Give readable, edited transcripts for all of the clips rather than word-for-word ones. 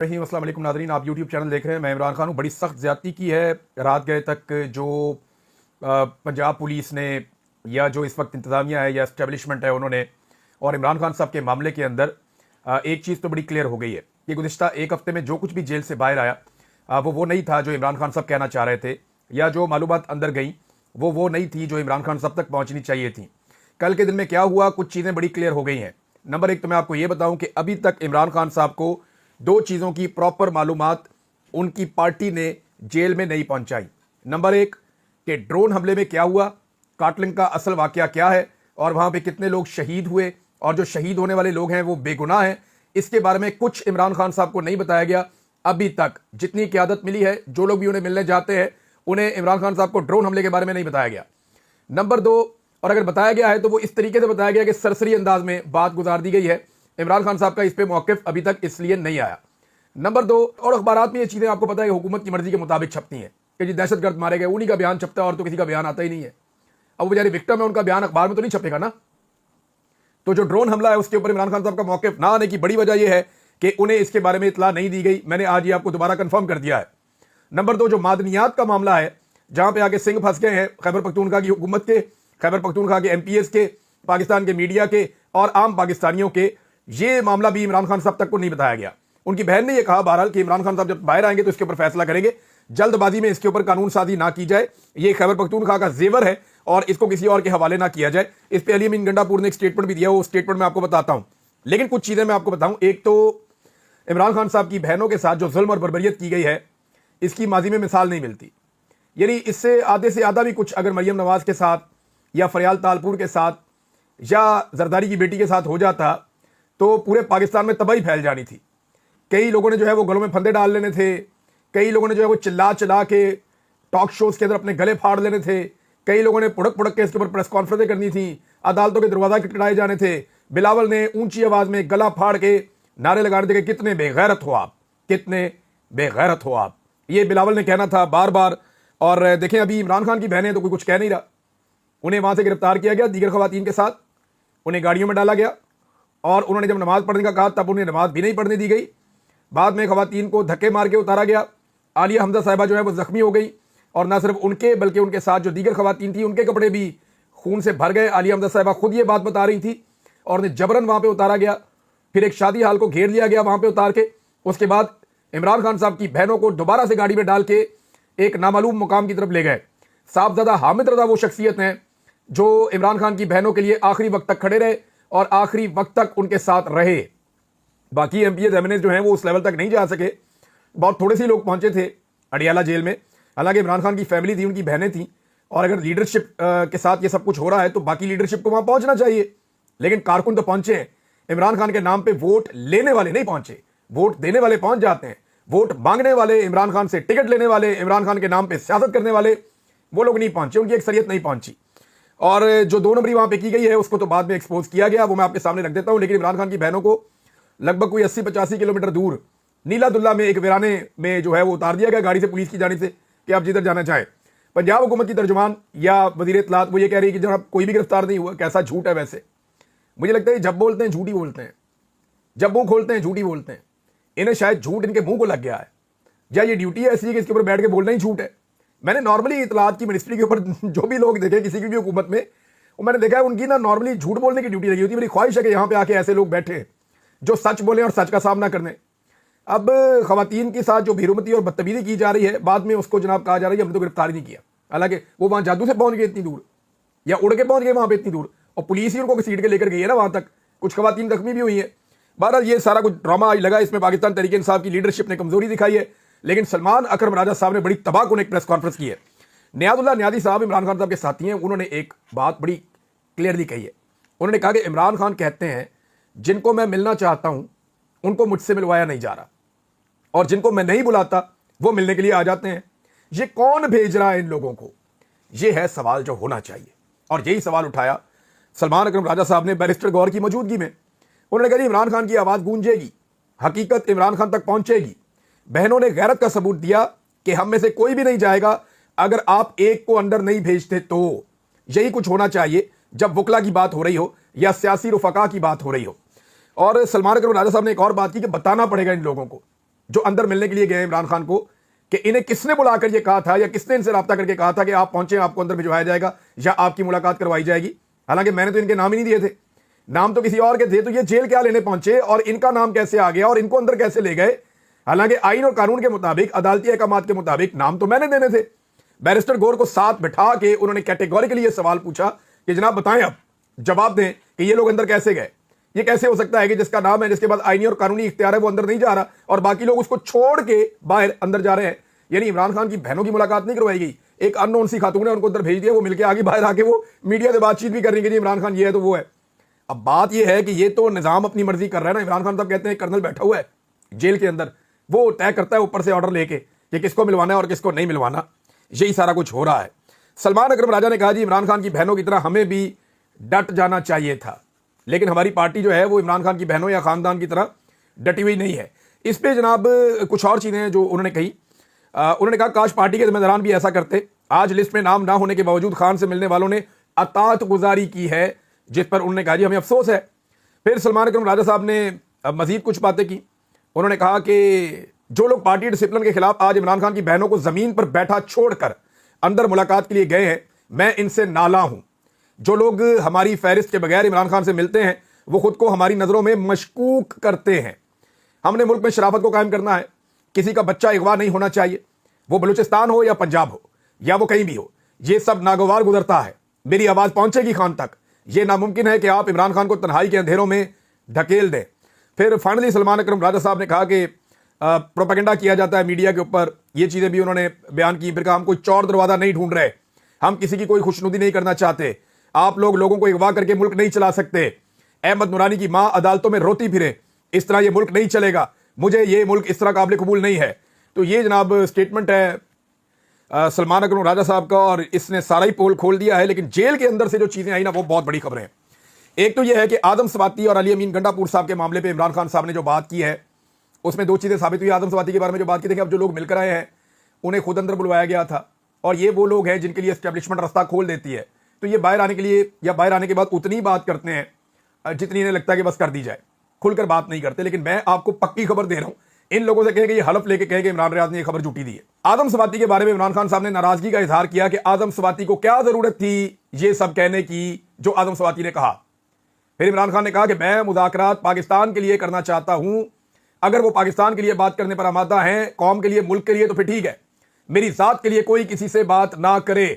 अस्सलाम वालेकुम नाज़रीन, आप यूट्यूब चैनल देख रहे हैं। मैं इमरान खान हूँ। बड़ी सख्त ज़्यादती की है रात गए तक जो पंजाब पुलिस ने या जो इस वक्त इंतज़ामिया है या इस्टेब्लिशमेंट है उन्होंने, और इमरान खान साहब के मामले के अंदर एक चीज़ तो बड़ी क्लियर हो गई है कि गुज़िश्ता एक हफ्ते में जो कुछ भी जेल से बाहर आया वो नहीं था जो इमरान खान साहब कहना चाह रहे थे, या जो मालूमात अंदर गई वो नहीं थी जो इमरान खान साहब तक पहुँचनी चाहिए थी। कल के दिन में क्या हुआ, कुछ चीज़ें बड़ी क्लियर हो गई हैं। नंबर एक तो मैं आपको ये बताऊं कि अभी तक इमरान खान साहब को दो चीज़ों की प्रॉपर मालूमात उनकी पार्टी ने जेल में नहीं पहुंचाई। नंबर एक कि ड्रोन हमले में क्या हुआ, काटलिंग का असल वाकया क्या है, और वहां पे कितने लोग शहीद हुए, और जो शहीद होने वाले लोग हैं वो बेगुनाह हैं। इसके बारे में कुछ इमरान खान साहब को नहीं बताया गया अभी तक। जितनी क़यादत मिली है, जो लोग भी उन्हें मिलने जाते हैं, उन्हें इमरान खान साहब को ड्रोन हमले के बारे में नहीं बताया गया। नंबर दो, और अगर बताया गया है तो वो इस तरीके से बताया गया कि सरसरी अंदाज में बात गुजार दी गई है। इमरान खान साहब का इस पे मौक़िफ़ अभी तक इसलिए नहीं आया। नंबर दो, और अखबारात में ये चीज़ें आपको पता है हुकूमत की मर्जी के मुताबिक छपती हैं कि जी दहशतगर्द मारे गए, उन्हीं का बयान छपता है और तो किसी का बयान आता ही नहीं है। अब वो बेचारे विक्टिम है, उनका बयान अखबार में तो नहीं छपेगा ना। तो जो ड्रोन हमला है उसके ऊपर इमरान खान साहब का मौक़िफ़ ना आने की बड़ी वजह यह है कि उन्हें इसके बारे में इतला नहीं दी गई। मैंने आज ये आपको दोबारा कंफर्म कर दिया है। नंबर दो, जो मादनियात का मामला है, जहां पे आगे सिंह फंस गए हैं खैबर पख्तूनख्वा की हुकूमत के, खैबर पख्तूनख्वा के MPs के, पाकिस्तान के मीडिया के और आम पाकिस्तानियों के, ये मामला भी इमरान खान साहब तक को नहीं बताया गया। उनकी बहन ने यह कहा बहरहाल कि इमरान खान साहब जब बाहर आएंगे तो इसके ऊपर फैसला करेंगे, जल्दबाजी में इसके ऊपर कानून साजी ना की जाए, ये खैबर पख्तूनख्वा का जेवर है और इसको किसी और के हवाले ना किया जाए। इस पर अली अमीन गंडापुर ने एक स्टेटमेंट भी दिया, वो स्टेटमेंट मैं आपको बताता हूं। लेकिन कुछ चीजें मैं आपको बताऊं। एक तो इमरान खान साहब की बहनों के साथ जो जुल्म और बर्बरियत की गई है, इसकी माजी में मिसाल नहीं मिलती। यानी इससे आधे से आधा भी कुछ अगर मरियम नवाज के साथ या फरियाल तालपुर के साथ या जरदारी की बेटी के साथ हो जाता तो पूरे पाकिस्तान में तबाही फैल जानी थी। कई लोगों ने जो है वो गलों में फंदे डाल लेने थे, कई लोगों ने जो है वो चिल्ला चिल्ला के टॉक शोज के अंदर अपने गले फाड़ लेने थे, कई लोगों ने पुड़क पुड़क के इसके ऊपर प्रेस कॉन्फ्रेंसें करनी थी, अदालतों के दरवाजा खटखटाए जाने थे। बिलावल ने ऊंची आवाज में गला फाड़ के नारे लगाने थे कि कितने बेगैरत हो आप, कितने बेगैरत हो आप, ये बिलावल ने कहना था बार बार। और देखें अभी इमरान खान की बहनें तो कोई कुछ कह नहीं रहा। उन्हें वहां से गिरफ्तार किया गया दीगर खवातीन के साथ, उन्हें गाड़ियों में डाला गया और उन्होंने जब नमाज पढ़ने का कहा तब उन्हें नमाज भी नहीं पढ़ने दी गई। बाद में खवातीन को धक्के मार के उतारा गया। आलिया हमजा साहिबा जो है वो जख्मी हो गई, और ना सिर्फ उनके बल्कि उनके साथ जो दीगर खवातीन थी उनके कपड़े भी खून से भर गए। आलिया हमजा साहिबा खुद ये बात बता रही थी, और उन्हें जबरन वहां पर उतारा गया। फिर एक शादी हाल को घेर लिया गया वहां पर उतार के। उसके बाद इमरान खान साहब की बहनों को दोबारा से गाड़ी में डाल के एक नामालूम मुकाम की तरफ ले गए। साहबजादा हामिद रजा वो शख्सियत हैं जो इमरान खान की बहनों के लिए आखिरी वक्त तक खड़े रहे और आखिरी वक्त तक उनके साथ रहे। बाकी MPs MNAs जो हैं वो उस लेवल तक नहीं जा सके, बहुत थोड़े से लोग पहुंचे थे अडियाला जेल में। हालांकि इमरान खान की फैमिली थी, उनकी बहनें थीं, और अगर लीडरशिप के साथ ये सब कुछ हो रहा है तो बाकी लीडरशिप को वहां पहुंचना चाहिए। लेकिन कारकुन तो पहुंचे हैं, इमरान खान के नाम पर वोट लेने वाले नहीं पहुंचे। वोट देने वाले पहुंच जाते हैं, वोट मांगने वाले, इमरान खान से टिकट लेने वाले, इमरान खान के नाम पे सियासत करने वाले, वो लोग नहीं पहुंचे, उनकी अक्सरियत नहीं पहुंची। और जो 2 नंबरी वहां पे की गई है उसको तो बाद में एक्सपोज किया गया, वो मैं आपके सामने रख देता हूं। लेकिन इमरान खान की बहनों को लगभग कोई 80-85 किलोमीटर दूर नीलादुल्ला में एक वीराने में जो है वो उतार दिया गया गाड़ी से, पुलिस की जानिब से, कि आप जिधर जाना चाहें। पंजाब हुकूमत की तर्जुमान या वजीर इत्तलात वो ये कह रही है कि जनाब कोई भी गिरफ्तार नहीं हुआ। कैसा झूठ है वैसे। मुझे लगता है जब बोलते हैं झूठी बोलते हैं, जब मुंह खोलते हैं झूठी बोलते हैं। इन्हें शायद झूठ इनके मुंह को लग गया है, या ये ड्यूटी है ऐसी कि इसके ऊपर बैठ के बोलना ही झूठ है। मैंने नॉर्मली इत्तलात की मिनिस्ट्री के ऊपर जो भी लोग देखे किसी की भी हुकूमत में, वो मैंने देखा है उनकी ना नॉर्मली झूठ बोलने की ड्यूटी लगी होती है। मेरी ख्वाहिश है कि यहाँ पे आके ऐसे लोग बैठे जो सच बोले और सच का सामना करने। अब खवातीन के साथ जो बेरुमती और बदतमीजी की जा रही है, बाद में उसको जनाब कहा जा रहा है हमने तो गिरफ्तार नहीं किया। हालांकि वो वहां जादू से पहुंच गए इतनी दूर, या उड़ के पहुंच गए वहां पर इतनी दूर, और पुलिस ही उनको घसीट के लेकर गई है ना वहां तक। कुछ खवातीन जख्मी भी हुई है। बहरहाल ये सारा कुछ ड्रामा आज लगा, इसमें पाकिस्तान तहरीक इंसाफ की लीडरशिप ने कमजोरी दिखाई है। लेकिन सलमान अकरम राजा साहब ने बड़ी तबाहकुन एक प्रेस कॉन्फ्रेंस की है। नियाजुल्लाह नियाजी साहब इमरान खान साहब के साथी हैं, उन्होंने एक बात बड़ी क्लियरली कही है। उन्होंने कहा कि इमरान खान कहते हैं जिनको मैं मिलना चाहता हूं उनको मुझसे मिलवाया नहीं जा रहा, और जिनको मैं नहीं बुलाता वो मिलने के लिए आ जाते हैं। ये कौन भेज रहा है इन लोगों को? ये है सवाल जो होना चाहिए। और यही सवाल उठाया सलमान अकरम राजा साहब ने बैरिस्टर गौर की मौजूदगी में। उन्होंने कहा इमरान खान की आवाज गूंजेगी, हकीकत इमरान खान तक पहुंचेगी। बहनों ने गैरत का सबूत दिया कि हम में से कोई भी नहीं जाएगा अगर आप एक को अंदर नहीं भेजते। तो यही कुछ होना चाहिए जब वकला की बात हो रही हो या सियासी रुफका की बात हो रही हो। और सलमान अकरम राजा साहब ने एक और बात की कि बताना पड़ेगा इन लोगों को, जो अंदर मिलने के लिए गए इमरान खान को, कि इन्हें किसने बुलाकर ये कहा था या किसने इनसे राब्ता करके कहा था कि आप पहुंचे, आपको अंदर भिजवाया जाएगा या आपकी मुलाकात करवाई जाएगी। हालांकि मैंने तो इनके नाम ही नहीं दिए थे, नाम तो किसी और के थे। तो ये जेल क्या लेने पहुंचे और इनका नाम कैसे आ गया और इनको अंदर कैसे ले गए? हालांकि आइन और कानून के मुताबिक, अदालती अहकामात के मुताबिक नाम तो मैंने देने थे। बैरिस्टर गौर को साथ बिठा के उन्होंने कैटेगोरिकली ये सवाल पूछा कि जनाब बताएं, अब जवाब दें कि ये लोग अंदर कैसे गए। ये कैसे हो सकता है कि जिसका नाम है, जिसके बाद आईनी और कानूनी इख्तियार है, वो अंदर नहीं जा रहा और बाकी लोग उसको छोड़ के बाहर अंदर जा रहे हैं। यानी इमरान खान की बहनों की मुलाकात नहीं करवाई गई, एक अननोन सी खातून ने उनको अंदर भेज दिया, वो मिलकर आगे बाहर आके वो मीडिया से बातचीत भी कर रही है कि इमरान खान ये है तो वो है। अब बात ये है कि ये तो निजाम अपनी मर्जी कर रहा है ना। इमरान खान साहब कहते हैं कर्नल बैठा हुआ है जेल के अंदर, वो तय करता है ऊपर से ऑर्डर लेके कि किसको मिलवाना है और किसको नहीं मिलवाना। यही सारा कुछ हो रहा है। सलमान अकरम राजा ने कहा जी इमरान खान की बहनों की तरह हमें भी डट जाना चाहिए था, लेकिन हमारी पार्टी जो है वो इमरान खान की बहनों या खानदान की तरह डटी हुई नहीं है। इस पे जनाब कुछ और चीजें जो उन्होंने कही, उन्होंने कहा काश पार्टी के जिम्मेदारान भी ऐसा करते। आज लिस्ट में नाम ना होने के बावजूद खान से मिलने वालों ने अतात गुजारी की है, जिस पर उन्होंने कहा जी हमें अफसोस है। फिर सलमान अकरम राजा साहब ने मजीद कुछ बातें की। उन्होंने कहा कि जो लोग पार्टी डिसिप्लिन के खिलाफ आज इमरान खान की बहनों को जमीन पर बैठा छोड़कर अंदर मुलाकात के लिए गए हैं, मैं इनसे नाला हूं। जो लोग हमारी फहरिस्त के बगैर इमरान खान से मिलते हैं वो खुद को हमारी नजरों में मशकूक करते हैं। हमने मुल्क में शराफत को कायम करना है। किसी का बच्चा अगवा नहीं होना चाहिए, वो बलूचिस्तान हो या पंजाब हो या वो कहीं भी हो। ये सब नागवार गुजरता है। मेरी आवाज पहुंचेगी खान तक। यह नामुमकिन है कि आप इमरान खान को तन्हाई के अंधेरों में ढकेल दें। फिर फाइनली सलमान अकरम राजा साहब ने कहा कि प्रोपेगेंडा किया जाता है मीडिया के ऊपर, ये चीजें भी उन्होंने बयान की। फिर कहा हम कोई चौर दरवाजा नहीं ढूंढ रहे, हम किसी की कोई खुशनुदी नहीं करना चाहते। आप लोगों को अगवा करके मुल्क नहीं चला सकते। अहमद नूरानी की मां अदालतों में रोती फिरे, इस तरह ये मुल्क नहीं चलेगा। मुझे ये मुल्क इस तरह काबिल कबूल नहीं है। तो ये जनाब स्टेटमेंट है सलमान अकरम राजा साहब का, और इसने सारा ही पोल खोल दिया है। लेकिन जेल के अंदर से जो चीजें आई ना, वो बहुत बड़ी खबरें हैं। एक तो यह है कि आदम स्वाति और अली अमीन गंडापुर साहब के मामले पे इमरान खान साहब ने जो बात की है, उसमें दो चीजें साबित हुई। आदम स्वाति के बारे में जो बात की थी कि अब जो लोग मिलकर आए हैं उन्हें खुद अंदर बुलवाया गया था, और ये वो लोग हैं जिनके लिए एस्टेब्लिशमेंट रास्ता खोल देती है। तो ये बाहर आने के लिए या बाहर आने के बाद उतनी बात करते हैं जितनी इन्हें लगता है कि बस कर दी जाए, खुलकर बात नहीं करते। लेकिन मैं आपको पक्की खबर दे रहा हूं, इन लोगों से कहे ये हलफ लेके कहे कि इमरान रियाज ने यह खबर झूठी दी है। आदम स्वाति के बारे में इमरान खान साहब ने नाराजगी का इजहार किया कि आदम स्वाति को क्या जरूरत थी ये सब कहने की जो आदम स्वाति ने कहा। फिर इमरान खान ने कहा कि मैं मुज़ाकरात पाकिस्तान के लिए करना चाहता हूं। अगर वो पाकिस्तान के लिए बात करने पर आमादा हैं, कौम के लिए, मुल्क के लिए, तो फिर ठीक है। मेरी जात के लिए कोई किसी से बात ना करे।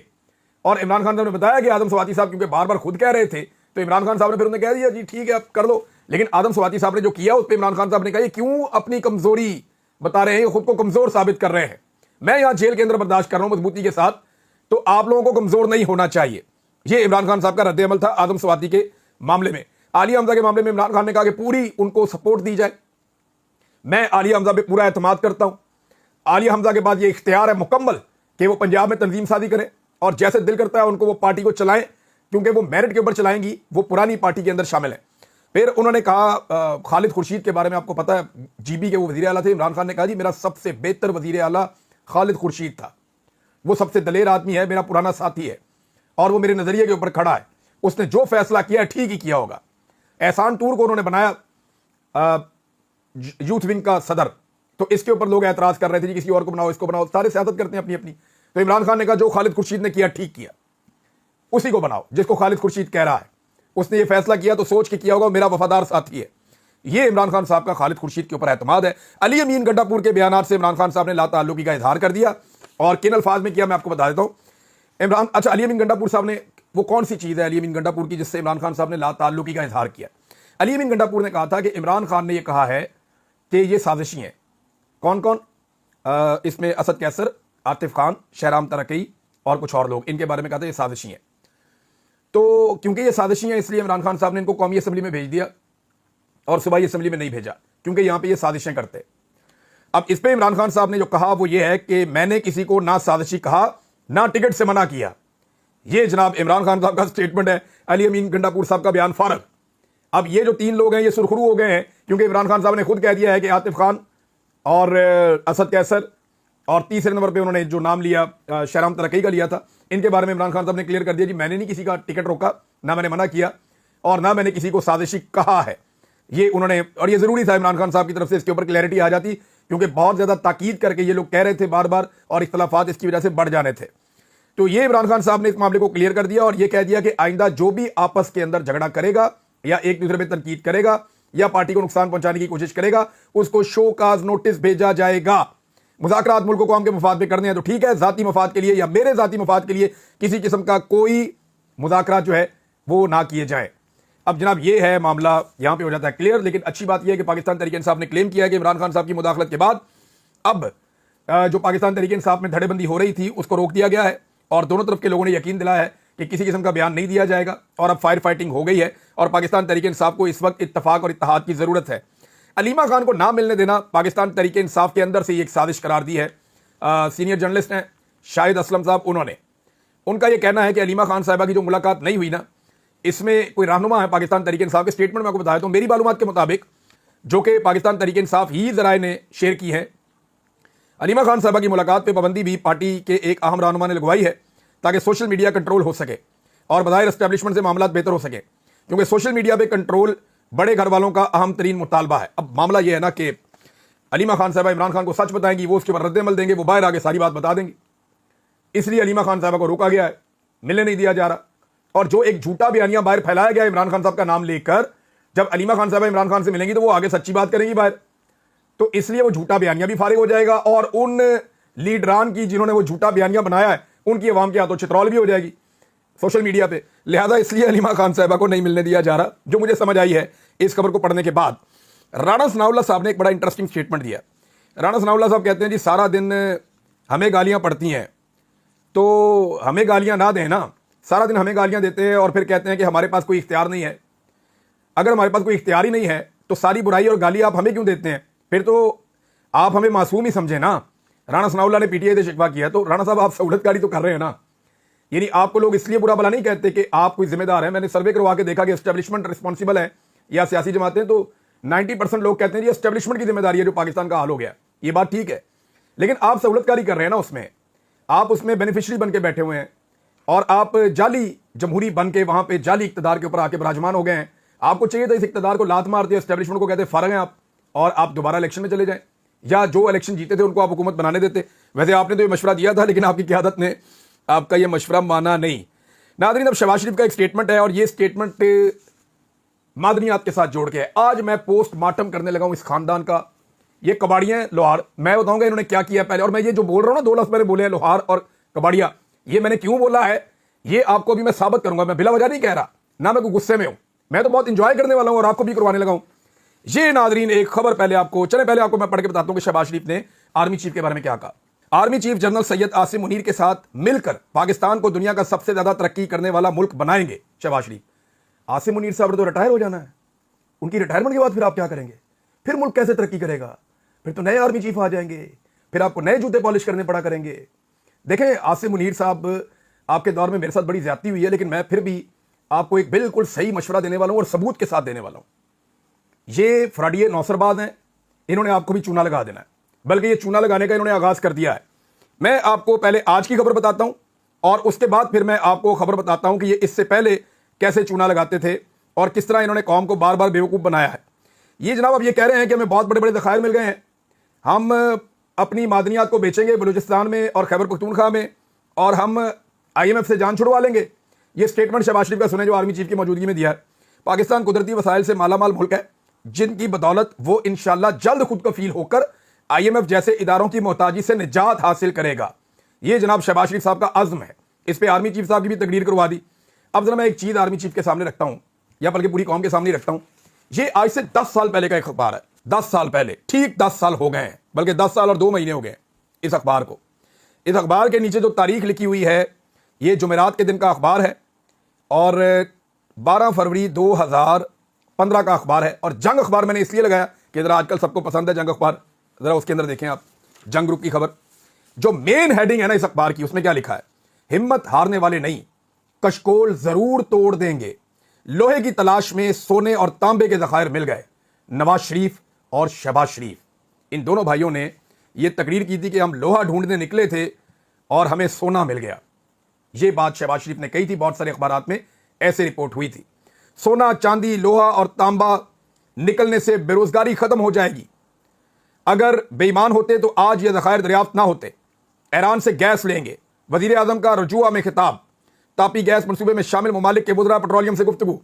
और इमरान खान साहब ने बताया कि आदम स्वाति साहब क्योंकि बार बार खुद कह रहे थे, तो इमरान खान साहब ने फिर उन्हें कह दिया जी ठीक है आप कर लो। लेकिन आदम स्वाति साहब ने जो किया उस पर इमरान खान साहब ने कहा क्यों अपनी कमजोरी बता रहे हैं, खुद को कमजोर साबित कर रहे हैं। मैं यहां जेल के अंदर बर्दाश्त कर रहा हूं मजबूती के साथ, तो आप लोगों को कमजोर नहीं होना चाहिए। यह इमरान खान साहब का रद्द-ए-अमल था आदम स्वाति के मामले में। आलिया हमजा के मामले में इमरान खान ने कहा कि पूरी उनको सपोर्ट दी जाए। मैं आलिया हमजा पे पूरा एतमाद करता हूं। आलिया हमजा के बाद ये इख्तियार है मुकम्मल कि वो पंजाब में तंजीम साजी करें और जैसे दिल करता है उनको वो पार्टी को चलाएं, क्योंकि वो मेरिट के ऊपर चलाएंगी, वो पुरानी पार्टी के अंदर शामिल है। फिर उन्होंने कहा खालिद खुर्शीद के बारे में आपको पता है, जीबी के वो वजीर आला थे। इमरान खान ने कहा जी मेरा सबसे बेहतर वजीर आला खालिद खुर्शीद था, वो सबसे दलेर आदमी है, मेरा पुराना साथी है और वो मेरे नजरिए के ऊपर खड़ा है। उसने जो फैसला किया ठीक ही किया होगा। एहसान टूर को उन्होंने बनाया यूथ विंग का सदर, तो इसके ऊपर लोग एतराज कर रहे थे जी किसी और को बनाओ, इसको बनाओ, सारे सियासत करते हैं अपनी अपनी। तो इमरान खान ने कहा जो खालिद खुर्शीद ने किया ठीक किया, उसी को बनाओ जिसको खालिद खुर्शीद कह रहा है। उसने ये फैसला किया तो सोच के किया होगा, मेरा वफादार साथी है। ये इमरान खान साहब का खालिद खुर्शीद के ऊपर एतमाद है। अली अमीन गंडापुर के बयानात से इमरान खान साहब ने लाताल्लुकी का इजहार कर दिया, और किन अल्फाज में किया मैं आपको बता देता हूं। इमरान अली अमीन गंडापुर साहब ने, वो कौन सी चीज है अली अमीन गंडापुर की जिससे इमरान खान साहब ने लाताल्लुकी का इजहार किया? अली अमीन गंडापुर ने कहा था कि इमरान खान ने यह कहा है कि ये साजिशी हैं। कौन कौन? इसमें असद कैसर, आतिफ खान, शहराम तरकई और कुछ और लोग, इनके बारे में कहा था ये साजिशी हैं। तो क्योंकि ये साजिशी हैं इसलिए इमरान खान साहब ने इनको कौमी असम्बली में भेज दिया और सूबाई असम्बली में नहीं भेजा, क्योंकि यहां पे ये साजिशें करते। अब इस पे इमरान खान साहब ने जो कहा वो ये है कि मैंने किसी को ना साजिशी कहा ना टिकट से मना किया। ये जनाब इमरान खान साहब का स्टेटमेंट है। अली अमीन गंडापुर साहब का बयान फारग। अब ये जो तीन लोग हैं ये सुरखरू हो गए हैं, क्योंकि इमरान खान साहब ने खुद कह दिया है कि आतिफ खान और असद कैसर, और तीसरे नंबर पे उन्होंने जो नाम लिया शहराम तरकई का लिया था, इनके बारे में इमरान खान साहब ने क्लियर कर दिया जी मैंने नहीं किसी का टिकट रोका, ना मैंने मना किया और ना मैंने किसी को साजिशी कहा है। ये उन्होंने, और ये जरूरी था इमरान खान साहब की तरफ से इसके ऊपर क्लैरिटी आ जाती, क्योंकि बहुत ज्यादा ताकीद करके ये लोग कह रहे थे बार बार और इख्तलाफात इसकी वजह से बढ़ जाने थे। तो ये इमरान खान साहब ने इस मामले को क्लियर कर दिया और ये कह दिया कि आइंदा जो भी आपस के अंदर झगड़ा करेगा या एक दूसरे पर तनकीद करेगा या पार्टी को नुकसान पहुंचाने की कोशिश करेगा, उसको शो काज नोटिस भेजा जाएगा। मुज़ाकरात मुल्क को कौम के मफाद में करने हैं तो ठीक है, जाती मफाद के लिए या मेरे जाती मफाद के लिए किसी किस्म का कोई मुज़ाकरात जो है वो ना किए जाए। अब जनाब ये है मामला, यहां पे हो जाता है क्लियर। लेकिन अच्छी बात यह है कि पाकिस्तान तहरीक इंसाफ ने क्लेम किया है कि इमरान खान साहब की मुदाखलत के बाद अब जो पाकिस्तान तहरीक इंसाफ में धड़ेबंदी हो रही थी उसको रोक दिया गया है और दोनों तरफ के लोगों ने यकीन दिलाया है कि किसी किस्म का बयान नहीं दिया जाएगा और अब फायर फाइटिंग हो गई है और पाकिस्तान तहरीक इंसाफ को इस वक्त इत्तफाक और इत्तेहाद की जरूरत है। अलीमा खान को ना मिलने देना पाकिस्तान तहरीक इंसाफ के अंदर से एक साजिश करार दी है। सीनियर जर्नलिस्ट हैं शाहिद असलम साहब, उनका यह कहना है कि अलीमा खान साहिबा की जो मुलाकात नहीं हुई ना, इसमें कोई रहनुमा है पाकिस्तान तहरीक इंसाफ के स्टेटमेंट में आपको बताया तो मेरी मालूमात के मुताबिक जो कि पाकिस्तान तहरीक इंसाफ ही जराए ने शेयर की है, अलीमा खान साहिबा की मुलाकात पे पाबंदी भी पार्टी के एक अहम रहनुमा ने लगवाई है ताकि सोशल मीडिया कंट्रोल हो सके और बज़ाहिर एस्टेब्लिशमेंट से मामला बेहतर हो सके, क्योंकि सोशल मीडिया पे कंट्रोल बड़े घर वालों का अहम तरीन मुतालबा है। अब मामला यह है ना कि अलीमा खान साहिबा इमरान खान को सच बताएंगी, वो उसके ऊपर रद्द-ए-अमल देंगे, वो बाहर आगे सारी बात बता देंगे। इसलिए अलीमा खान साहिबा को रोका गया है, मिलने नहीं दिया जा रहा। और जो एक झूठा बयानिया बाहर फैलाया गया इमरान खान साहब का नाम लेकर, जब अलीमा खान साहब इमरान खान से मिलेंगी तो वो आगे सच्ची बात करेंगी बाहर, तो इसलिए वो झूठा बयानिया भी फारिग हो जाएगा और उन लीडरान की जिन्होंने वो झूठा बयानिया बनाया है उनकी अवाम के हाथों चित्रौल भी हो जाएगी सोशल मीडिया पे। लिहाजा इसलिए अलीमा खान साहबा को नहीं मिलने दिया जा रहा। जो मुझे समझ आई है इस खबर को पढ़ने के बाद, राणा सनाउल्लाह साहब ने एक बड़ा इंटरेस्टिंग स्टेटमेंट दिया। राणा सनाउल्लाह साहब कहते हैं जी सारा दिन हमें गालियां पड़ती हैं तो हमें गालियां ना दें ना, सारा दिन हमें गालियां देते हैं और फिर कहते हैं कि हमारे पास कोई इख्तियार नहीं है। अगर हमारे पास कोई इख्तियार ही नहीं है तो सारी बुराई और गाली आप हमें क्यों देते हैं, फिर तो आप हमें मासूम ही समझे ना। राणा सनाउल्लाह ने पीटीआई से शिकवा किया। तो राणा साहब आप सहूलतकारी तो कर रहे हैं ना, यानी आपको लोग इसलिए बुरा भला नहीं कहते कि आप कोई जिम्मेदार हैं। मैंने सर्वे करवा के देखा कि एस्टेब्लिशमेंट रिस्पॉन्सिबल है या सियासी जमातें, तो 90% लोग कहते हैं जी एस्टेब्लिशमेंट की जिम्मेदारी है जो पाकिस्तान का हाल हो गया। ये बात ठीक है, लेकिन आप सहूलतकारी कर रहे हैं ना, उसमें आप उसमें बेनिफिशरी बन के बैठे हुए हैं और आप जाली जमहूरी बन के वहां पे जाली इक्तदार के ऊपर आके विराजमान हो गए हैं। आपको चाहिए था इस इक्तदार को लात मार दिया, एस्टेब्लिशमेंट को कहते फारग हैं आप और आप दोबारा इलेक्शन में चले जाएं, या जो इलेक्शन जीते थे उनको आप हुकूमत बनाने देते। वैसे आपने तो ये मशवरा दिया था लेकिन आपकी क़यादत ने आपका ये मशवरा माना नहीं। नाज़रीन, अब शहबाज शरीफ का एक स्टेटमेंट है और ये स्टेटमेंट मादनियात के साथ जोड़ के है। आज मैं पोस्टमार्टम करने लगा हूं इस खानदान का। ये कबाड़ियां हैं लोहार, मैं बताऊंगा इन्होंने क्या किया पहले। और मैं ये जो बोल रहा हूं ना, 2 लफ्ज़ मैंने बोले हैं लोहार और कबाड़िया, ये मैंने क्यों बोला है ये आपको अभी मैं साबित करूंगा। मैं बिला वजह नहीं कह रहा, ना मैं कोई गुस्से में हूं, मैं तो बहुत इंजॉय करने वाला हूं और आपको भी करवाने लगा हूं। ये नाज़रीन एक खबर पहले आपको मैं पढ़ के बताता हूं कि शहबाज शरीफ ने आर्मी चीफ के बारे में क्या कहा। Army chief general Syed Asim Munir के साथ मिलकर पाकिस्तान को दुनिया का सबसे ज्यादा तरक्की करने वाला मुल्क बनाएंगे शहबाज शरीफ। आसिम मुनीर साहब तो रिटायर हो जाना है, उनकी रिटायरमेंट के बाद फिर आप क्या करेंगे? फिर मुल्क कैसे तरक्की करेगा? फिर तो नए आर्मी चीफ आ जाएंगे, फिर आपको नए जूते पॉलिश करने पड़ा करेंगे। देखें, आसिम मुनीर साहब आपके दौर में मेरे साथ बड़ी ज्यादती हुई है, लेकिन मैं फिर भी आपको एक बिल्कुल सही मशवरा देने वाला हूं और सबूत के साथ देने वाला हूं। ये फ्राडिये नौसरबाज हैं, इन्होंने आपको भी चूना लगा देना है, बल्कि ये चूना लगाने का इन्होंने आगाज कर दिया है। मैं आपको पहले आज की खबर बताता हूं और उसके बाद फिर मैं आपको खबर बताता हूं कि ये इससे पहले कैसे चूना लगाते थे और किस तरह इन्होंने कौम को बार बार बेवकूफ बनाया है। ये जनाब अब ये कह रहे हैं कि हमें बहुत बड़े बड़े ज़खायर मिल गए हैं, हम अपनी मादनियात को बेचेंगे बलूचिस्तान में और खैबर पख्तूनख्वा में और हम IMF से जान छुड़वा लेंगे। ये स्टेटमेंट शहबाज शरीफ का सुने जो आर्मी चीफ की मौजूदगी में दिया है। पाकिस्तान कुदरती वसाइल से मालामाल मुल्क है जिनकी बदौलत वो इंशाल्लाह जल्द खुद कफील होकर IMF जैसे इदारों की मोहताजी से निजात हासिल करेगा। ये जनाब शहबाज शरीफ साहब का अज़्म है। इस पर आर्मी चीफ साहब की भी तकरीर करवा दी। अब जरा मैं एक चीज़ आर्मी चीफ के सामने रखता हूं, या बल्कि पूरी कौम के सामने रखता हूं। ये आज से 10 साल पहले का एक अखबार है, 10 साल पहले, ठीक 10 साल हो गए हैं, बल्कि 10 साल और 2 महीने हो गए इस अखबार को। इस अखबार के नीचे जो तारीख लिखी हुई है, ये जुमेरात के दिन का अखबार है और 12 फरवरी 2015 का अखबार है। और जंग अखबार मैंने इसलिए लगाया कि जरा आजकल सबको पसंद है जंग अखबार, जरा उसके अंदर देखें आप जंग ग्रुप की खबर। जो मेन हेडिंग है ना इस अखबार की, उसमें क्या लिखा है? हिम्मत हारने वाले नहीं, कशकोल जरूर तोड़ देंगे, लोहे की तलाश में सोने और तांबे के ज़खायर मिल गए। नवाज शरीफ और शहबाज शरीफ, इन दोनों भाइयों ने यह तकरीर की थी कि हम लोहा ढूंढने निकले थे और हमें सोना मिल गया। यह बात शहबाज शरीफ ने कही थी, बहुत सारे अखबारात में ऐसे रिपोर्ट हुई थी। सोना, चांदी, लोहा और तांबा निकलने से बेरोजगारी खत्म हो जाएगी। अगर बेईमान होते तो आज ये ज़खायर दरियाफ्त ना होते। ईरान से गैस लेंगे, वजीर आजम का रजुआ में खिताब। तापी गैस मनसूबे में शामिल ममालिक के वज़रा पेट्रोलियम से गुफ्तगू।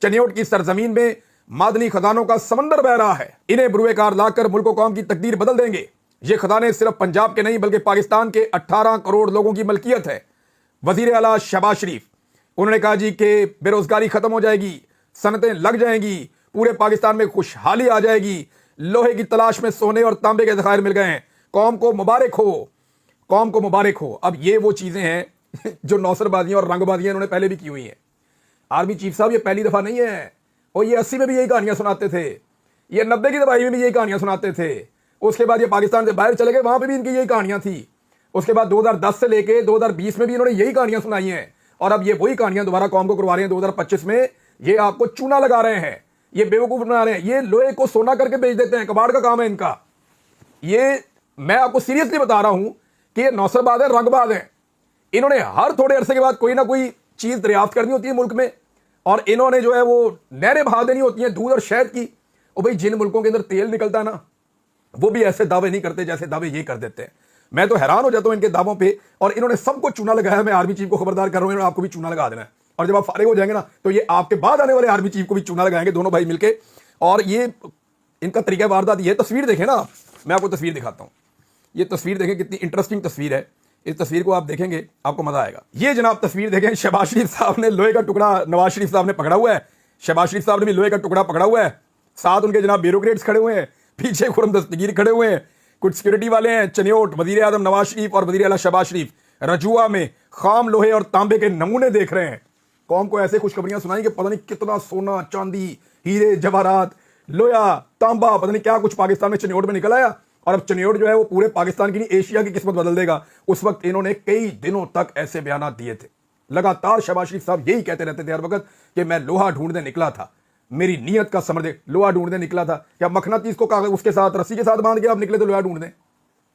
चनियोट की सरजमीन में मादनी खजानों का समंदर बह रहा है, इन्हें बुरुए कार लाकर मुल्क कौम की तकदीर बदल देंगे। ये खजाने सिर्फ पंजाब के नहीं बल्कि पाकिस्तान के 18 करोड़ लोगों की मलकियत है। वजीर आला शहबाज शरीफ, उन्होंने कहा जी कि बेरोजगारी खत्म हो जाएगी, सनतें लग जाएंगी, पूरे पाकिस्तान में खुशहाली आ जाएगी, लोहे की तलाश में सोने और तांबे के ज़खायर मिल गए हैं, कौम को मुबारक हो, कौम को मुबारक हो। अब ये वो चीजें हैं जो नौसरबाजियां और रंगबाजियां इन्होंने पहले भी की हुई हैं। आर्मी चीफ साहब ये पहली दफा नहीं है, और ये 80 में भी यही कहानियां सुनाते थे, ये 90 की दवाई में भी यही कहानियां सुनाते थे। उसके बाद ये पाकिस्तान से बाहर चले गए, वहां पर भी इनकी यही कहानियां थी। उसके बाद 2010 से लेके 2020 में भी इन्होंने यही कहानियां सुनाई हैं, और अब ये वही कहानियां दोबारा कौम को करवा रहे हैं 2025 में। ये आपको चूना लगा रहे हैं, ये बेवकूफ बना रहे हैं, ये लोहे को सोना करके बेच देते हैं, कबाड़ का काम है इनका। ये मैं आपको सीरियसली बता रहा हूं कि ये नौसरबाज है, रंगबाज है। इन्होंने हर थोड़े अरसे के बाद कोई ना कोई चीज दरियाफ्त करनी होती है मुल्क में, और इन्होंने जो है वो नहरें बहा देनी होती हैं दूध और शहद की। और भाई जिन मुल्कों के अंदर तेल निकलता है ना, वो भी ऐसे दावे नहीं करते जैसे दावे ये कर देते हैं। मैं तो हैरान हो जाता हूं इनके दावों पे, और इन्होंने सबको चूना लगाया है। मैं आर्मी चीफ को खबरदार कर रहा हूं, आपको भी चूना लगा देना है, और जब आप फारिग हो जाएंगे ना तो ये आपके बाद आने वाले आर्मी चीफ को भी चूना लगाएंगे, दोनों भाई मिलके। और ये इनका तरीका वारदात, ये तस्वीर देखें ना, मैं आपको तस्वीर दिखाता हूं। ये तस्वीर देखें, कितनी इंटरेस्टिंग तस्वीर है। इस तस्वीर को आप देखेंगे आपको मजा आएगा। ये जनाब तस्वीर देखें, शहबाज शरीफ साहब ने लोहे का टुकड़ा नवाज शरीफ साहब ने पकड़ा हुआ है। शहबाज शरीफ साहब ने भी लोहे का टुकड़ा पकड़ा हुआ है, साथ उनके जनाब ब्यूरोक्रेट्स खड़े हुए हैं, पीछे खुरम दस्तगीर खड़े हुए हैं, कुछ सिक्योरिटी वाले हैं। चनियोट वजीर आजम नवाज शरीफ और वजीर आला शहबाज शरीफ रजुआ में खाम लोहे और तांबे के नमूने देख रहे हैं। कौम को ऐसे खुशखबरियां सुनाई कि पता नहीं कितना सोना चांदी हीरे जवाहरात लोया तांबा पता नहीं क्या कुछ पाकिस्तान में चनियोट में निकल आया, और अब चनियोट जो है वो पूरे पाकिस्तान की नहीं एशिया की किस्मत बदल देगा। उस वक्त इन्होंने कई दिनों तक ऐसे बयान दिए थे, लगातार शहबाज शरीफ साहब यही कहते रहते थे हर वक्त कि मैं लोहा ढूंढने निकला था, मेरी नीयत का समझ दे, लोहा ढूंढने निकला था। क्या मखनातीस को उसके साथ रस्सी के साथ बांध के आप निकले थे लोहा ढूंढने?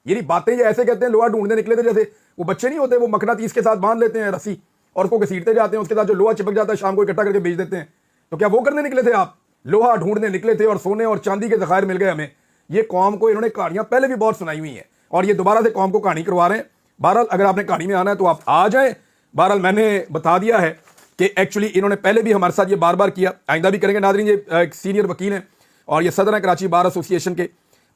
ये बातें ये ऐसे कहते हैं लोहा ढूंढने निकले थे, जैसे वो बच्चे नहीं होते, वो मखनातीस के साथ बांध लेते हैं रस्सी और उसको घसीटते जाते हैं, उसके साथ जो लोहा चिपक जाता है शाम को इकट्ठा करके बेच देते हैं। तो क्या वो करने निकले थे आप? लोहा ढूंढने निकले थे और सोने और चांदी के ज़खायर मिल गए हमें। ये कौम को इन्होंने कहानियां पहले भी बहुत सुनाई हुई हैं, और ये दोबारा से कौम को कहानी करवा रहे हैं। बहरहाल अगर आपने कहानी में आना है तो आप आ जाएं। बहरहाल मैंने बता दिया है कि एक्चुअली इन्होंने पहले भी हमारे साथ ये बार बार किया, आइंदा भी करेंगे। नाज़रीन, ये एक सीनियर वकील हैं और ये सदर हैं कराची बार एसोसिएशन के,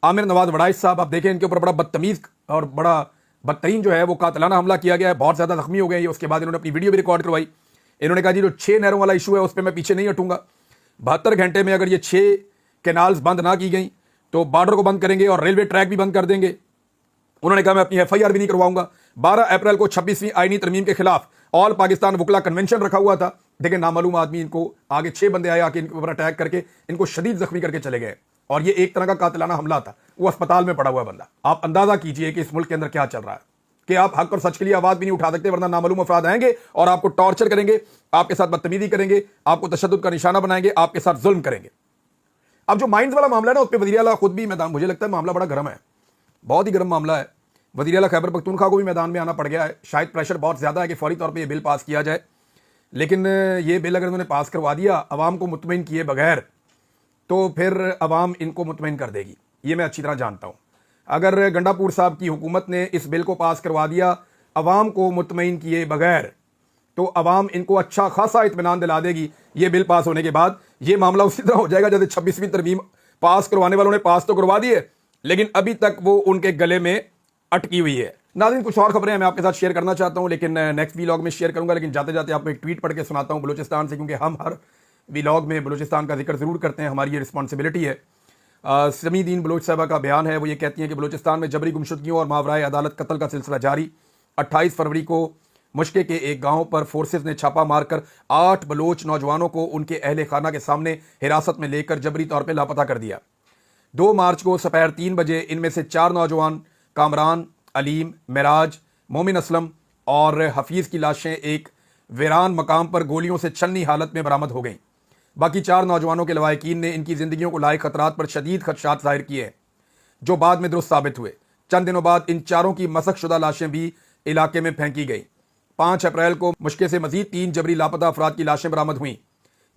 आमिर नवाज वड़ाइश साहब। आप देखें इनके ऊपर बड़ा बदतमीज और बड़ा बदतरीन जो है वो कातलाना हमला किया गया है, बहुत ज़्यादा जख्मी हो गए ये। उसके बाद इन्होंने अपनी वीडियो भी रिकॉर्ड करवाई। इन्होंने कहा जी जो 6 नहरों वाला इशू है उस पर मैं पीछे नहीं हटूंगा, 72 घंटे में अगर ये 6 कैनाल्स बंद ना की गई तो बॉर्डर को बंद करेंगे और रेलवे ट्रैक भी बंद कर देंगे। उन्होंने कहा मैं अपनी FIR भी नहीं करवाऊंगा। 12 अप्रैल को 26वीं आईनी तरमीम के खिलाफ ऑल पाकिस्तान वकला कन्वेंशन रखा हुआ था, लेकिन नामालूम आदमी इनको आगे 6 बंदे आए, आके इनके ऊपर अटैक करके इनको शदीद जख्मी करके चले गए, और ये एक तरह का कातिलाना हमला था। वो अस्पताल में पड़ा हुआ बंदा। आप अंदाजा कीजिए कि इस मुल्क के अंदर क्या चल रहा है, कि आप हक और सच के लिए आवाज भी नहीं उठा सकते, वरना नामालूम अफराद आएंगे और आपको टॉर्चर करेंगे, आपके साथ बदतमीजी करेंगे, आपको तशद्दुद का निशाना बनाएंगे, आपके साथ जुल्म करेंगे। अब जो माइंस वाला मामला है ना, उस पर वज़ीर आला खुद भी मैदान, मुझे लगता है मामला बड़ा गर्म है, बहुत ही गर्म मामला है। वज़ीर आला खैबर पख्तूनख्वा को भी मैदान में आना पड़ गया है। शायद प्रेशर बहुत ज़्यादा है कि फौरी तौर पर यह बिल पास किया जाए, लेकिन ये बिल अगर उन्होंने पास करवा दिया अवाम को मुतमईन किए बगैर, तो फिर अवाम इनको मुतमईन कर देगी, ये मैं अच्छी तरह जानता हूँ। अगर गंडापुर साहब की हुकूमत ने इस बिल को पास करवा दिया अवाम को मुतमईन किए बगैर, तो अवाम इनको अच्छा खासा इत्मीनान दिला देगी। ये बिल पास होने के बाद ये मामला उसी तरह हो जाएगा जैसे 26वीं तरमीम पास करवाने वालों ने पास तो करवा दी है, लेकिन अभी तक वो उनके गले में अटकी हुई है। नाज़रीन, कुछ और खबरें मैं आपके साथ शेयर करना चाहता हूं, लेकिन नेक्स्ट व्लॉग में शेयर करूंगा। लेकिन जाते जाते आपको एक ट्वीट पढ़ के सुनाता हूं बलूचिस्तान से, क्योंकि हम हर व्लॉग में बलूचिस्तान का जिक्र ज़रूर करते हैं, हमारी ये रिस्पॉन्सिबिलिटी है। समीदीन बलोच साहबा का बयान है, वो ये कहती हैं कि बलूचिस्तान में जबरी गुमशुदगियों और मावराए अदालत कत्ल का सिलसिला जारी। 28 फरवरी को मुश्के के एक गांव पर फोर्सेस ने छापा मारकर 8 बलोच नौजवानों को उनके अहले खाना के सामने हिरासत में लेकर जबरी तौर पर लापता कर दिया। 2 मार्च को दोपहर 3 बजे इनमें से 4 नौजवान कामरान, अलीम, मेराज, मोमिन असलम और हफीज़ की लाशें एक वीरान मकाम पर गोलियों से छलनी हालत में बरामद हो गईं। बाकी 4 नौजवानों के लवाहिकीन ने इनकी ज़िंदगियों को लायक खतरात पर शदीद खदशात ज़ाहिर किए, जो बाद में दुरुस्त साबित हुए। चंद दिनों बाद इन चारों की मसक शुदा लाशें भी इलाके में फेंकी गई। 5 अप्रैल को मुश्के से मजीद 3 जबरी लापता अफराद की लाशें बरामद हुईं,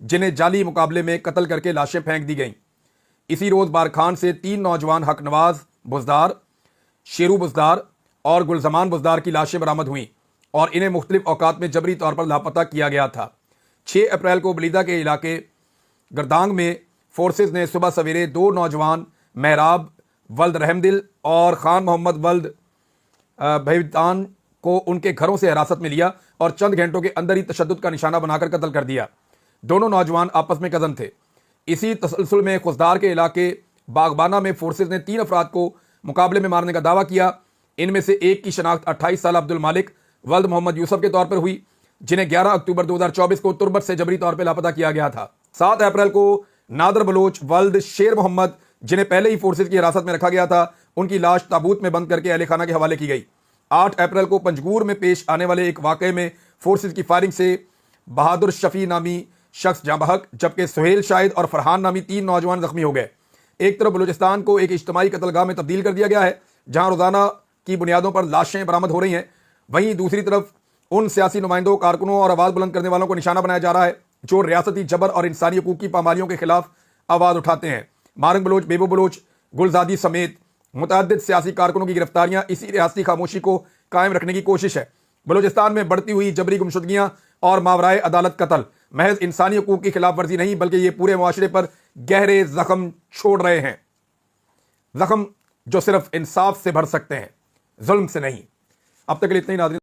जिन्हें जाली मुकाबले में कत्ल करके लाशें फेंक दी गईं। इसी रोज़ बारखान से 3 नौजवान हक नवाज, बुजदार, शेरू बुजदार और गुलजमान बुजदार की लाशें बरामद हुई और इन्हें मुख्तलिफ औकात में जबरी तौर पर लापता किया गया था। 6 अप्रैल को बलीदा के इलाके गर्दांग में फोर्सेज ने सुबह सवेरे 2 नौजवान महराब वल्द रहमदिल और खान मोहम्मद वल्द भैदान को उनके घरों से हिरासत में लिया और चंद घंटों के अंदर ही तशद्दुद का निशाना बनाकर कत्ल कर दिया। दोनों नौजवान आपस में कज़न थे। इसी तसलसल में खुसदार के इलाके बागबाना में फोर्सेज ने 3 अफराद को मुकाबले में मारने का दावा किया। इनमें से एक की शनाख्त 28 साल अब्दुल मालिक वल्द मोहम्मद यूसुफ के तौर पर हुई, जिन्हें 11 अक्टूबर 2024 को तुर्बत से जबरी तौर पर लापता किया गया था। 7 अप्रैल को नादर बलोच वल्द शेर मोहम्मद, जिन्हें पहले ही फोर्सेज की हिरासत में रखा गया था, उनकी लाश ताबूत में बंद करके अहले खाना के हवाले की गई। 8 अप्रैल को पंजगूर में पेश आने वाले एक वाक़े में फोर्सेज की फायरिंग से बहादुर शफी नामी शख्स जाँ बहक, जबकि सुहेल शाहिद और फरहान नामी 3 नौजवान जख्मी हो गए। एक तरफ बलूचिस्तान को एक इज्तिमाई कत्लगाह में तब्दील कर दिया गया है, जहां रोजाना की बुनियादों पर लाशें बरामद हो रही हैं, वहीं दूसरी तरफ उन सियासी नुमाइंदों, कारकुनों और आवाज़ बुलंद करने वालों को निशाना बनाया जा रहा है जो रियासती जबर और इंसानी हकूक़ की पामालियों के खिलाफ आवाज़ उठाते हैं। मारंग बलोच, बेबो बलोच, गुलजादी समेत मुतअद्दिद सियासी कारकुनों की गिरफ्तारियां इसी रियासती खामोशी को कायम रखने की कोशिश है। बलूचिस्तान में बढ़ती हुई जबरी गुमशुदगियां और मावराए अदालत कत्ल महज इंसानी हकूक़ की खिलाफ वर्जी नहीं, बल्कि ये पूरे मुआशरे पर गहरे जख्म छोड़ रहे हैं, जख्म जो सिर्फ इंसाफ से भर सकते हैं, जुल्म से नहीं। अब तक के लिए इतना ही नाज़रीन।